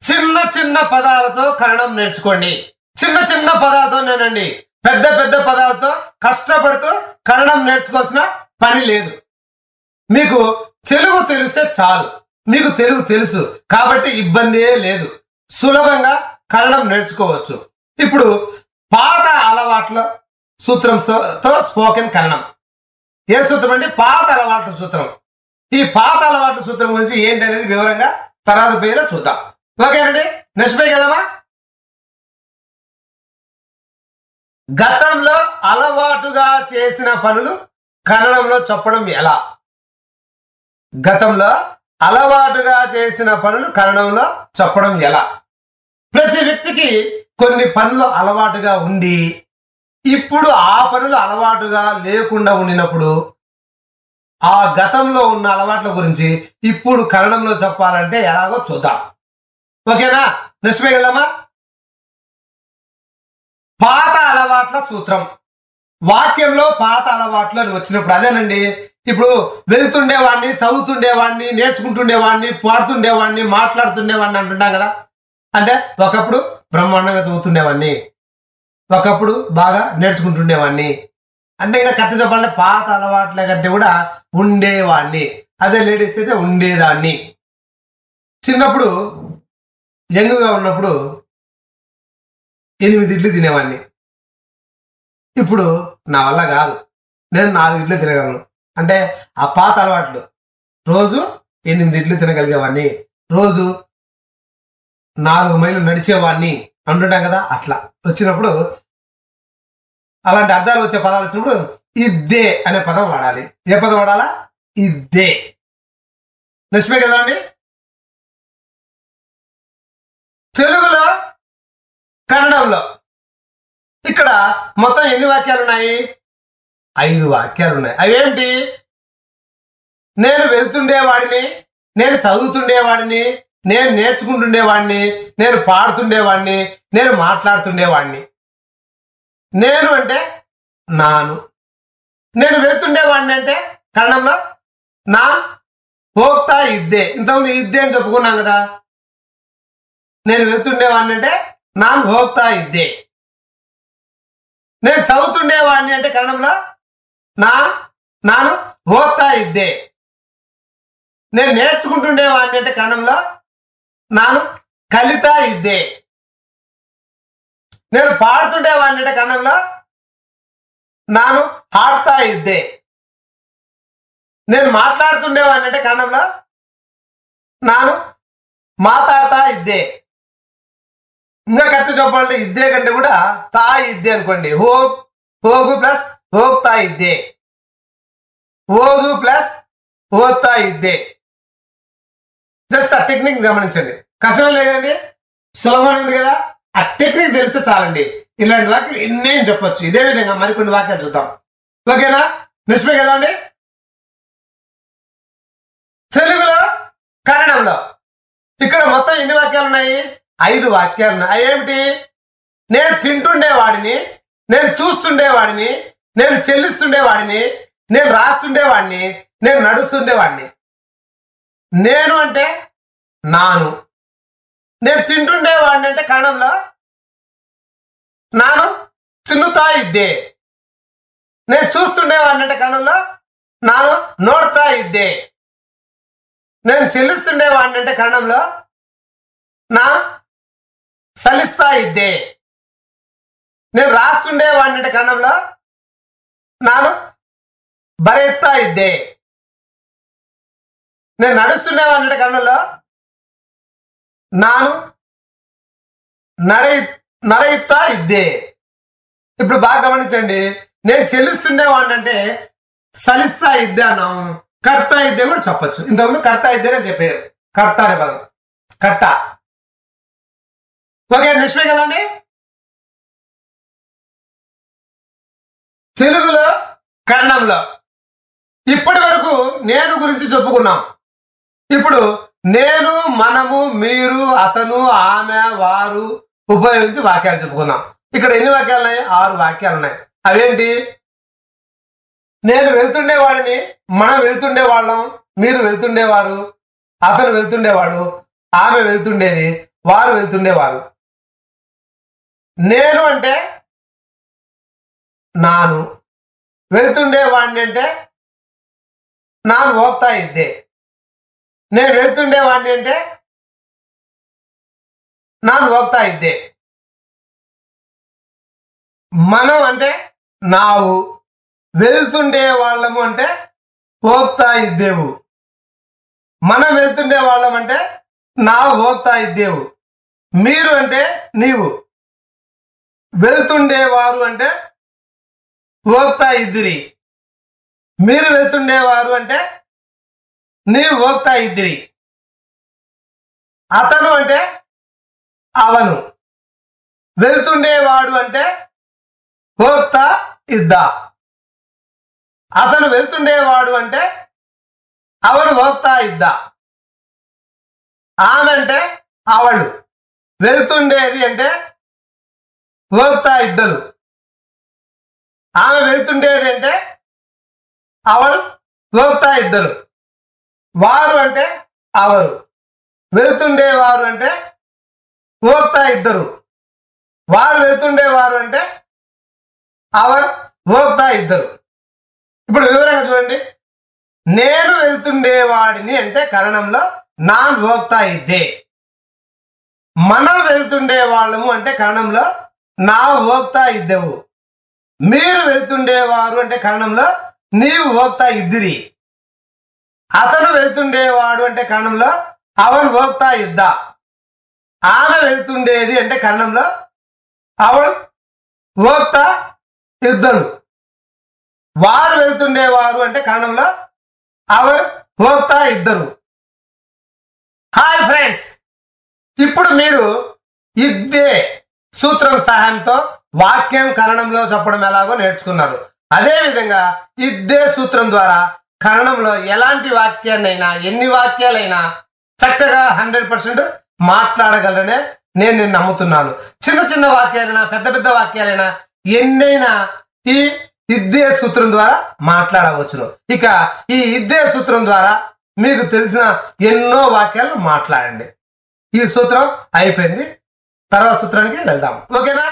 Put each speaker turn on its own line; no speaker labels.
చిన్న చిన్న పదాలతో కన్నడం నేర్చుకోండి. చిన్న చిన్న పదాలతో నేనండి, పెద్ద పెద్ద పదాలతో కష్టపడుతూ కన్నడం నేర్చుకోవాల్సిన పని లేదు. మీకు తెలుగు తెలిస్తే చాలు. మీకు తెలుగు తెలుసు కాబట్టి ఇబ్బందే లేదు. సులభంగా కన్నడం నేర్చుకోవచ్చు. ఇప్పుడు పాత అలవాట్ల సూత్రంతో స్పోకెన్ కన్నడం. ఏ సూత్రం అంటే పాత అలవాట్ల సూత్రం. ఈ పాత అలవాట్ల సూత్రం గురించి ఏంటి అనేది వివరంగా తర్వాత పేరులో చూద్దాం. ఓకేనండి, నెక్స్ట్ పేజ్ కదమ్మా. గతంలో అలవాటుగా చేసిన పనులు కన్నడంలో చెప్పడం ఎలా? గతంలో అలవాటుగా చేసిన పనులు కన్నడంలో చెప్పడం ఎలా? ప్రతి వ్యక్తికి కొన్ని పనులు అలవాటుగా ఉండి ఇప్పుడు ఆ పనులు అలవాటుగా లేకుండా ఉండినప్పుడు ఆ గతంలో ఉన్న అలవాట్ల గురించి ఇప్పుడు కన్నడంలో చెప్పాలంటే ఎలాగో చూద్దాం. ఓకేనా, నెక్స్ట్ పేజ్ వెళ్దామా. పాత అలవాట్ల సూత్రం. వాక్యంలో పాత అలవాట్లు అని వచ్చినప్పుడు అదేనండి. ఇప్పుడు వెళ్తుండేవాడిని, చదువుతుండేవాడిని, నేర్చుకుంటుండేవాడిని, పాడుతుండేవాడిని, మాట్లాడుతుండేవాడిని అంటుంటాం కదా. అంటే ఒకప్పుడు బ్రహ్మాండంగా చదువుతుండేవాడిని, ఒకప్పుడు బాగా నేర్చుకుంటుండేవాడిని. అంటే ఇంకా కరెక్ట్ చెప్పాలంటే పాత అలవాట్ల కంటే కూడా ఉండేవాడిని. అదే లేడీస్ అయితే ఉండేదాన్ని. చిన్నప్పుడు యంగ్గా ఉన్నప్పుడు 8 ఇడ్లు తినేవాడిని. ఇప్పుడు నా వల్ల కాదు, నేను 4 ఇడ్లు తినగలను. అంటే ఆ పాత అలవాట్లు. రోజు 8 ఇడ్లు తినగలిగేవాడిని, రోజు 4 మైళ్ళు నడిచేవాడిని అంటుంటాం కదా. అట్లా వచ్చినప్పుడు అలాంటి అర్థాలు వచ్చే పదాలు వచ్చినప్పుడు ఇద్దే అనే పదం వాడాలి. ఏ పదం వాడాలా? ఇద్దే. నెక్స్ట్ పేజ్ కదండి. తెలుగులో కన్నడంలో ఇక్కడ మొత్తం ఎన్ని వాక్యాలు ఉన్నాయి? 5 వాక్యాలు ఉన్నాయి. అవేంటి? నేను వెళ్తుండేవాడిని, నేను చదువుతుండేవాడిని, నేను నేర్చుకుంటుండేవాడిని, నేను పాడుతుండేవాడిని, నేను మాట్లాడుతుండేవాడిని. నేను అంటే నాను. నేను వెళ్తుండేవాడిని అంటే కన్నడంలో నా హోక్తా ఇద్దే. ఇంతకుముందు ఇద్దే అని చెప్పుకున్నాం కదా. నేను వెళ్తుండేవాడిని అంటే నా హోక్తా ఇద్దే. నేను చదువుతుండేవాడిని అంటే కన్నడంలో నాను హోక్తా ఇద్దే. నేను నేర్చుకుంటుండేవాడిని అంటే కన్నడంలో నాను కలితా ఇద్దే. నేను పాడుతుండేవాడిని అంటే కన్నడంలో నాను హాడ్తా ఇద్దే. నేను మాట్లాడుతుండేవాడిని అంటే కన్నడంలో నాను మాట్లాడతా ఇద్దే. ఇంకా కరెక్ట్ చెప్పాలంటే ఇద్దే కంటే కూడా తా ఇద్దే అనుకోండి. హోగు ప్లస్ హోక్తా ఇద్దే, ఓదు ప్లస్ ఓత్తా ఇద్దే. జస్ట్ ఆ టెక్నిక్ గమనించండి. కష్టమే లేదండి, సులభమైనది కదా. ఆ టెక్నిక్ తెలిస్తే చాలండి. ఇలాంటి వాక్యాలు ఎన్నే చెప్పొచ్చు. ఇదే విధంగా మరికొన్ని వాక్యాలు చూద్దాం. ఓకేనా, నెక్స్ట్ పేజ్ కదండి. తెలుగులో కన్నడంలో ఇక్కడ మొత్తం ఎన్ని వాక్యాలు ఉన్నాయి? 5 వాక్యాలు ఉన్నాయి. అవి ఏమిటి? నేను తింటుండేవాడిని, నేను చూస్తుండేవాడిని, నేను చెల్లిస్తుండేవాడిని, నేను రాస్తుండేవాడిని, నేను నడుస్తుండేవాడిని. నేను అంటే నాను. నేను తింటుండేవాడిని అంటే కన్నడంలో నాను తిన్నుతా ఇద్దే. నేను చూస్తుండేవాడిని అంటే కన్నడంలో నాను నోడ్తా ఇద్దే. నేను చెల్లిస్తుండేవాడిని అంటే కన్నడంలో నా సలిస్తా ఇద్దే. నేను రాస్తుండేవాడిని అంటే కన్నడంలో నాను బరెత్తా ఇద్దే. నేను నడుస్తుండేవాడిని అంటే కన్నడంలో నాను నడయిత్తా ఇద్దే. ఇప్పుడు బాగా గమనించండి. నేను చెల్లిస్తుండేవాడిని అంటే సలిస్తా ఇద్దే అన్నాం. కర్తా ఇద్దే కూడా చెప్పచ్చు. ఇంతకుముందు కర్తా ఇద్దేనే చెప్పారు. కర్తా అనే పదం కట్ట. ఓకే, నెక్స్ట్ పేజ్ కదండి. తెలుగులో కన్నడంలో ఇప్పటి వరకు నేను గురించి చెప్పుకున్నాం. ఇప్పుడు నేను, మనము, మీరు, అతను, ఆమె, వారు ఉపయోగించి వాక్యాలు చెప్పుకుందాం. ఇక్కడ ఎన్ని వాక్యాలు ఉన్నాయి? 6 వాక్యాలు ఉన్నాయి. అవేంటి? నేను వెళ్తుండేవాడిని, మనం వెళ్తుండేవాళ్ళం, మీరు వెళ్తుండేవారు, అతను వెళ్తుండేవాడు, ఆమె వెళ్తుండేది, వారు వెళ్తుండేవారు. నేను అంటే ನಾನು, వెళ్తుండేవాడిని అంటే ನಾನು ಹೋಗ್ತಾ ಇದ್ದೆ. నేను వెళ్తుండేవాడిని అంటే ನಾನು ಹೋಗ್ತಾ ಇದ್ದೆ. మనం అంటే ನಾವು, వెళ్తుండే వాళ్ళము అంటే ಹೋಗ್ತಾ ಇದ್ದೆವು. మనం వెళ్తుండే వాళ్ళం అంటే ನಾವು ಹೋಗ್ತಾ ಇದ್ದೆವು. మీరు అంటే నీవు, వెళ్తుండేవారు అంటే ಹೋಗ್ತಾ ಇದ್ದಿರಿ. మీరు వెళ్తుండేవారు అంటే నీవు ಹೋಗ್ತಾ ఇద్దిరి. అతను అంటే అవను, వెళ్తుండేవాడు అంటే ಹೋಗ್ತಾ ఇద్ద. అతను వెళ్తుండేవాడు అంటే అవను ಹೋಗ್ತಾ ఇద్ద. ఆమె అంటే అవಳು, వెళ్తుండేది అంటే ಹೋಗ್ತಾ ఇద్దరు. ఆమె వెళ్తుండేది అంటే అవಳು ಹೋಗ್ತಾ ఇద్దరు. వారు అంటే అవరు, వెళ్తుండేవారు అంటే ಹೋಗ್ತಾ ఇద్దరు. వారు వెళ్తుండేవారు అంటే అవరు ಹೋಗ್ತಾ ఇద్దరు. ఇప్పుడు వివరంగా చూడండి. నేను వెళ్తుండేవాడిని అంటే కన్నడంలో నాన్ ಹೋಗ್ತಾ ఇద్దే. మనం వెళ్తుండే వాళ్ళము అంటే కన్నడంలో ನಾವು ಹೋಗ್ತಾ ఇద్దెవు. మీరు వెళ్తుండేవారు అంటే కన్నడంలో నీవు ಹೋಗ್ತಾ ఇద్దిరి. అతను వెళ్తుండేవాడు అంటే కన్నడంలో అవను ಹೋಗ್ತಾ ఇద్ద. ఆమె వెళ్తుండేది అంటే కన్నడంలో అవను ಹೋಗ್ತಾ ఇద్దడు. వారు వెళ్తుండేవారు అంటే కన్నడంలో అవరు ಹೋಗ್ತಾ ఇద్దరు. హాయ్ ఫ్రెండ్స్, ఇప్పుడు మీరు ఇద్దే సూత్రం సహాయంతో వాక్యం కన్నడంలో చెప్పడం ఎలాగో నేర్చుకున్నారు. అదేవిధంగా ఇద్దే సూత్రం ద్వారా కన్నడంలో ఎలాంటి వాక్యాన్నైనా, ఎన్ని వాక్యాలైనా చక్కగా 100% మాట్లాడగలరనే నేను నమ్ముతున్నాను. చిన్న చిన్న వాక్యాలైనా, పెద్ద పెద్ద వాక్యాలైనా, ఎన్నైనా ఈ ఇద్దే సూత్రం ద్వారా మాట్లాడవచ్చును. ఇక ఈ ఇద్దే సూత్రం ద్వారా మీకు తెలిసిన ఎన్నో వాక్యాలు మాట్లాడండి. ఈ సూత్రం అయిపోయింది. తర్వాత సూత్రానికి వెళ్దాం. ఓకేనా?